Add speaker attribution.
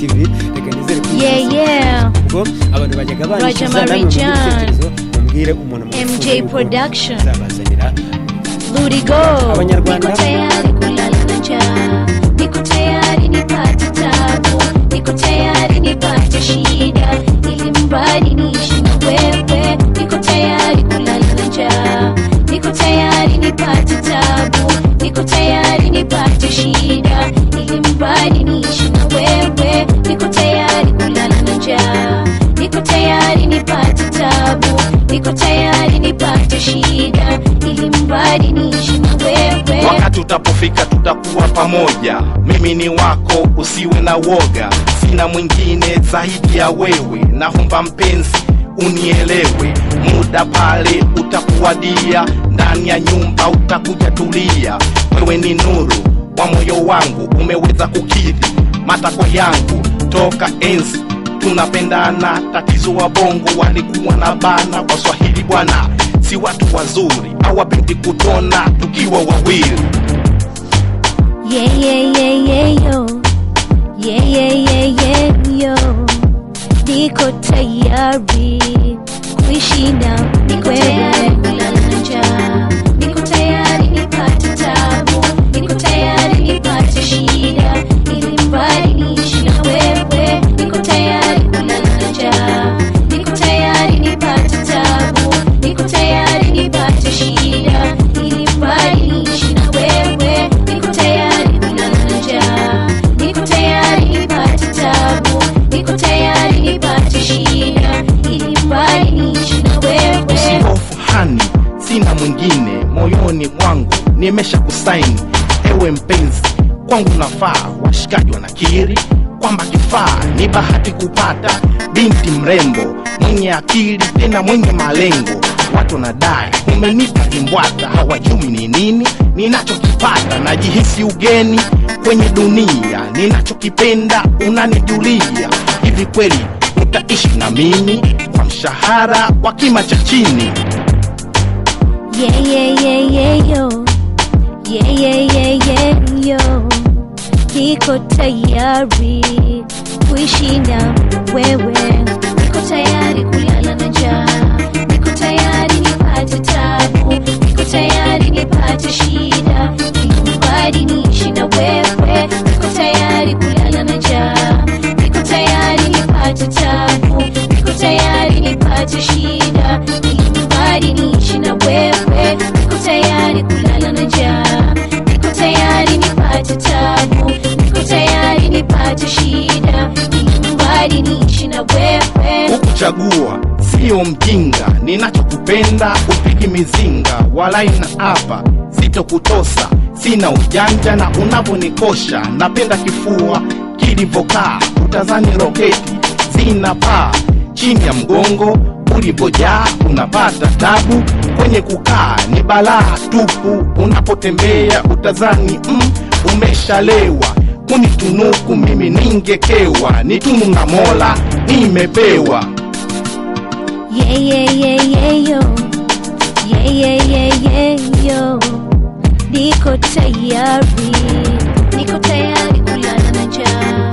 Speaker 1: TV reka nizere
Speaker 2: ko
Speaker 1: abantu bajyaga banishyiza mumbwire umuntu
Speaker 2: MJ Production
Speaker 1: zabazanira
Speaker 2: Lurigo
Speaker 1: abanyarwanda
Speaker 2: niko tayari kulala na njaa, niko tayari nipate tabu, niko tayari nipate shida, ili mbali niishi na wewe. Niko tayari kulala na njaa, niko tayari nipate tabu, niko tayari nipate shida, ili mbali niishi na wewe. Niko tayari kulala na njaa, niko tayari nipate tabu, niko tayari nipate shida, ili mbali niishi na wewe.
Speaker 3: Wakati utapofika tutakuwa pamoja, mimi ni wako, usiwe na woga, sina mwingine zaidi ya wewe. Naomba mpenzi unielewe, muda pale utakuwadia, ndani ya nyumba utakuja tulia. Wewe ni nuru wa moyo wangu, umeweza kukidhi matakwa yangu toka enzi tunapendana. Tatizo wa bongo walikuwa na bana, kwa Swahili bwana si watu wazuri, hawapendi kutona tukiwa wawili.
Speaker 2: Yo niko tayari kuishi na wewe, kulala na njaa, niko tayari nipate tabu, niko tayari nipate shida, ili mbali niishi na wewe. Niko tayari kulala na njaa, niko tayari nipate tabu, niko tayari nipate shida, ili mbali niishi na wewe. Niko tayari kulala na njaa, niko tayari nipate tabu, niko tayari nipate shida, ili mbali niishi na wewe.
Speaker 3: Usihofu hani, sina mwingine moyoni mwangu, nimesha kusaini. Ewe mpenzi kwangu nafaa, washikaji wanakiri kwamba kifaa. Ni bahati kupata binti mrembo mwenye akili tena mwenye malengo. Watu nadai umenipa kimbwata, hawajui ni nini ninachokipata. Najihisi ugeni kwenye dunia, ninachokipenda unanijulia. Hivi kweli utaishi na mimi kwa mshahara wa kima cha chini?
Speaker 2: Yo niko tayari kuishi na wewe. Niko tayari kulala na njaa, niko tayari nipate tabu, niko tayari nipate shida, ili mbali niishi na wewe. Niko tayari kulala na njaa, niko tayari nipate tabu, niko tayari nipate shida, ili mbali niishi na wewe. Niko tayari kulala na njaa, niko tayari nipate tabu, niko tayari nipate shida, ili mbali niishi na wewe.
Speaker 3: Kukuchagua sio mjinga, ninachokupenda upigi mizinga, wala ina hapa sitokutosa. Sina ujanja na unavonikosha, napenda kifua kilivokaa, utazani roketi zinapaa chini ya mgongo ulipojaa. Unapata tabu kwenye kukaa, ni balaa tupu. Unapotembea utazani umeshalewa. Kunitunuku mimi ningekewa, ni tunu na Mola nimepewa.
Speaker 2: Yo niko tayari kulala na njaa,